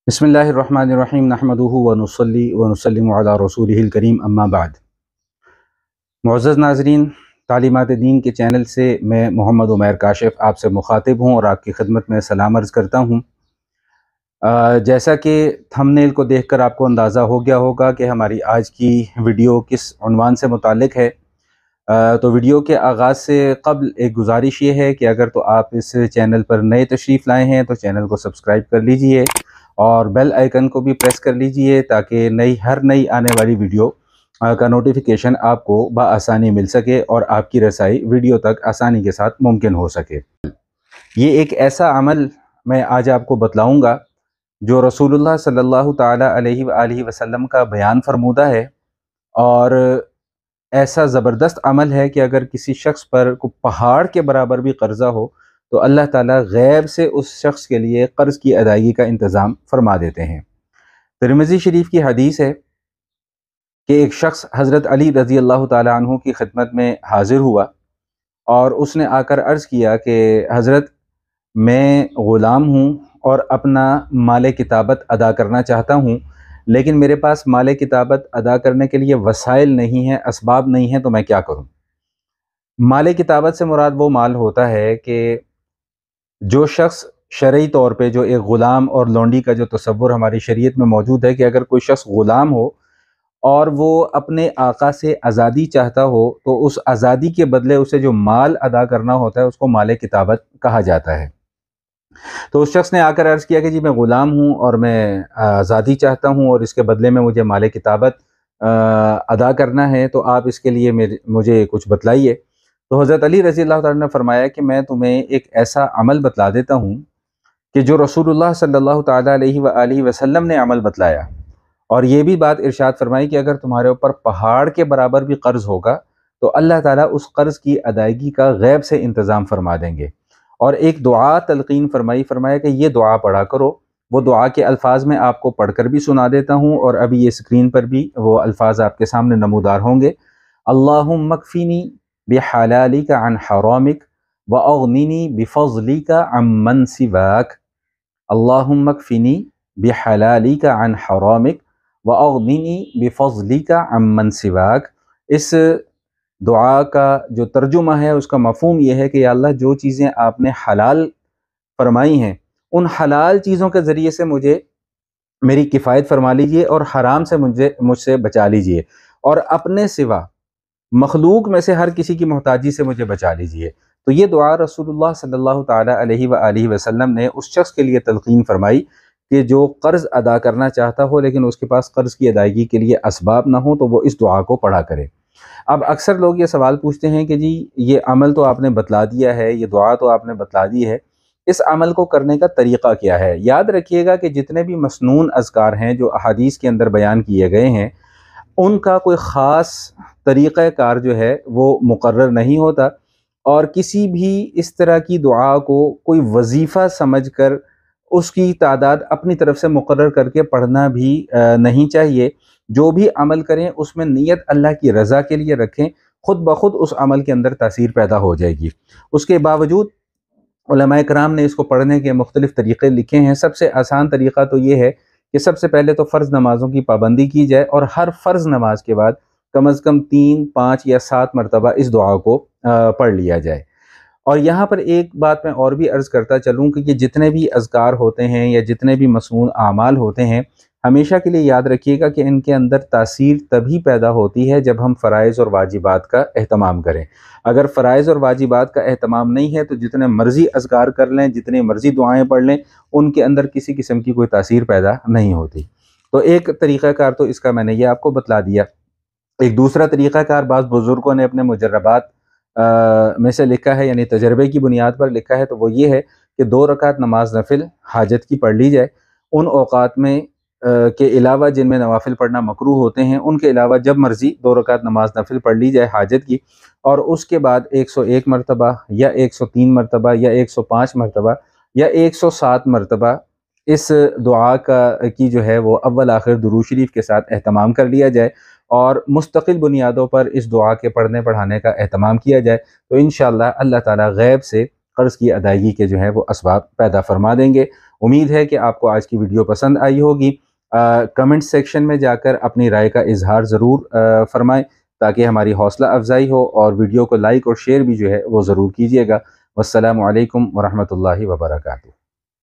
बिस्मिल्लाहिर्रहमानिर्रहीम नहमदुहु व नुसल्ली व नुसल्लिमु अला रसूलिहिल करीम अम्मा बाद। मुअज़्ज़ज़ नाज़रीन, तालीमात दीन के चैनल से मैं मोहम्मद उमैर काशिफ़ आपसे मुखातिब हूँ और आपकी खिदमत में सलाम अर्ज़ करता हूँ। जैसा कि थंबनेल को देखकर आपको अंदाज़ा हो गया होगा कि हमारी आज की वीडियो किस उन्वान से मुताल्लिक़ है। तो वीडियो के आगाज़ से क़ब्ल एक गुजारिश ये है कि अगर तो आप इस चैनल पर नए तशरीफ़ लाए हैं तो चैनल को सब्सक्राइब कर लीजिए और बेल आइकन को भी प्रेस कर लीजिए ताकि हर नई आने वाली वीडियो का नोटिफिकेशन आपको बआसानी मिल सके और आपकी रसाई वीडियो तक आसानी के साथ मुमकिन हो सके। ये एक ऐसा अमल मैं आज आपको बतलाऊँगा जो रसूलुल्लाह सल्लल्लाहु ताला अलैहि वसल्लम का बयान फरमूदा है और ऐसा ज़बरदस्त अमल है कि अगर किसी शख्स पर को पहाड़ के बराबर भी कर्ज़ा हो तो अल्लाह ताला गैब से उस शख्स के लिए कर्ज़ की अदायगी का इंतज़ाम फरमा देते हैं। तिरमिज़ी शरीफ की हदीस है कि एक शख्स हज़रत अली रज़ी अल्लाह ताला अन्हु की खिदमत में हाज़िर हुआ और उसने आकर अर्ज़ किया कि हज़रत, मैं ग़ुलाम हूँ और अपना माल किताबत अदा करना चाहता हूँ, लेकिन मेरे पास माल किताबत अदा करने के लिए वसाइल नहीं है, असबाब नहीं है, तो मैं क्या करूँ। माल किताबत से मुराद वो माल होता है कि जो शख्स शरई तौर पे, जो एक ग़ुलाम और लौंडी का जो तसव्वुर हमारी शरीयत में मौजूद है कि अगर कोई शख्स ग़ुलाम हो और वो अपने आका से आज़ादी चाहता हो तो उस आज़ादी के बदले उसे जो माल अदा करना होता है उसको माल किताबत कहा जाता है। तो उस शख्स ने आकर अर्ज़ किया कि जी मैं ग़ुलाम हूँ और मैं आज़ादी चाहता हूँ और इसके बदले में मुझे माल किताबत अदा करना है, तो आप इसके लिए मुझे कुछ बतलाइए। तो हज़रत अली रज़ी अल्लाह तआला ने फरमाया कि मैं तुम्हें एक ऐसा अमल बतला देता हूँ कि जो रसूलुल्लाह सल्लल्लाहु ताला अलैहि वसल्लम ने अमल बतलाया, और ये भी बात इरशाद फरमाई कि अगर तुम्हारे ऊपर पहाड़ के बराबर भी कर्ज़ होगा तो अल्लाह ताला उस कर्ज़ की अदायगी का गैब से इंतज़ाम फरमा देंगे। और एक दुआ तलक़ीन फरमाई, फरमाया कि ये दुआ पढ़ा करो। वो दुआ के अल्फाज में आपको पढ़कर भी सुना देता हूँ और अभी ये स्क्रीन पर भी वो अल्फाज आपके सामने नमूदार होंगे। अल्लाहुम्मा कफ़िनी बिहलालिका अन हरामिक व अग़निनी बिफ़ज़लिका अम्मन सिवाक। अल्लाहुम्मा कफ़िनी बिहलालिका अन हरामिक व अग़निनी बिफ़ज़लिका अम्मन सिवाक। इस दुआ का जो तर्जुमा है उसका मफ़हूम ये है कि या अल्लाह, जो चीज़ें आपने हलाल फरमाई हैं उन हलाल चीज़ों के ज़रिए से मुझे मेरी किफ़ायत फरमा लीजिए और हराम से मुझसे बचा लीजिए, और अपने सिवा मखलूक में से हर किसी की मोहताजी से मुझे बचा लीजिए। तो ये दुआ रसूलुल्लाह सल्लल्लाहु ताला अलैहि वसल्लम ने उस शख्स के लिए तलक़ीन फरमाई कि जो कर्ज़ अदा करना चाहता हो लेकिन उसके पास कर्ज़ की अदायगी के लिए असबाब ना हो तो वो इस दुआ को पढ़ा करे। अब अक्सर लोग ये सवाल पूछते हैं कि जी ये अमल तो आपने बतला दिया है, ये दुआ तो आपने बतला दी है, इस अमल को करने का तरीक़ा क्या है। याद रखिएगा कि जितने भी मसनून अज़कार हैं जो अहादीस के अंदर बयान किए गए हैं उनका कोई ख़ास तरीक़ाकार जो है वो मुकर्रर नहीं होता, और किसी भी इस तरह की दुआ को कोई वजीफ़ा समझकर उसकी तादाद अपनी तरफ से मुकर्रर करके पढ़ना भी नहीं चाहिए। जो भी अमल करें उसमें नीयत अल्लाह की रज़ा के लिए रखें, ख़ुद ब खुद उस अमल के अंदर तासीर पैदा हो जाएगी। उसके बावजूद उलमाए कराम ने इसको पढ़ने के मुख्तलिफ़ तरीक़े लिखे हैं। सबसे आसान तरीक़ा तो ये है कि सबसे पहले तो फ़र्ज़ नमाज़ों की पाबंदी की जाए और हर फ़र्ज़ नमाज के बाद कम अज़ कम 3, 5 या 7 मरतबा इस दुआ को पढ़ लिया जाए। और यहाँ पर एक बात मैं और भी अर्ज़ करता चलूँ कि ये जितने भी अज़कार होते हैं या जितने भी मसनून आमाल होते हैं, हमेशा के लिए याद रखिएगा कि इनके अंदर तासीर तभी पैदा होती है जब हम फ़राइज़ और वाजिबात का एहतमाम करें। अगर फ़राइज़ और वाजिबात का एहतमाम नहीं है तो जितने मर्ज़ी अज़कार कर लें, जितनी मर्ज़ी दुआएँ पढ़ लें, उनके अंदर किसी किस्म की कोई तासीर पैदा नहीं होती। तो एक तरीक़ाकार तो इसका मैंने ये आपको बतला दिया। एक दूसरा तरीक़ाकार बाज़ बुज़ुर्गों ने अपने मुजर्रबात में से लिखा है, यानी तजर्बे की बुनियाद पर लिखा है, तो वो ये है कि 2 रकात नमाज नफिल हाजत की पढ़ ली जाए। उन औक़ात में के अलावा जिनमें नवाफिल पढ़ना मकरूह होते हैं उनके अलावा जब मर्ज़ी 2 रकात नमाज नफिल पढ़ ली जाए हाजत की, और उसके बाद 101 मरतबा या 103 मरतबा या 105 मरतबा या 107 मरतबा इस दुआ की जो है वो अव्वल आखिर दुरूद शरीफ के साथ एहतमाम कर लिया जाए और मुस्तकिल बुनियादों पर इस दुआ के पढ़ने पढ़ाने का एहतमाम किया जाए, तो इंशाअल्लाह अल्लाह ताला गैब से قرض کی ادائیگی کے جو ہے وہ اسباب پیدا فرما دیں گے۔ امید ہے کہ آپ کو آج کی ویڈیو پسند آئی ہوگی۔ کمنٹ سیکشن میں جا کر اپنی رائے کا اظہار ضرور فرمائیں تاکہ ہماری حوصلہ افزائی ہو، اور ویڈیو کو لائک اور شیئر بھی جو ہے وہ ضرور کیجیے گا۔ والسلام علیکم ورحمۃ اللہ وبرکاتہ۔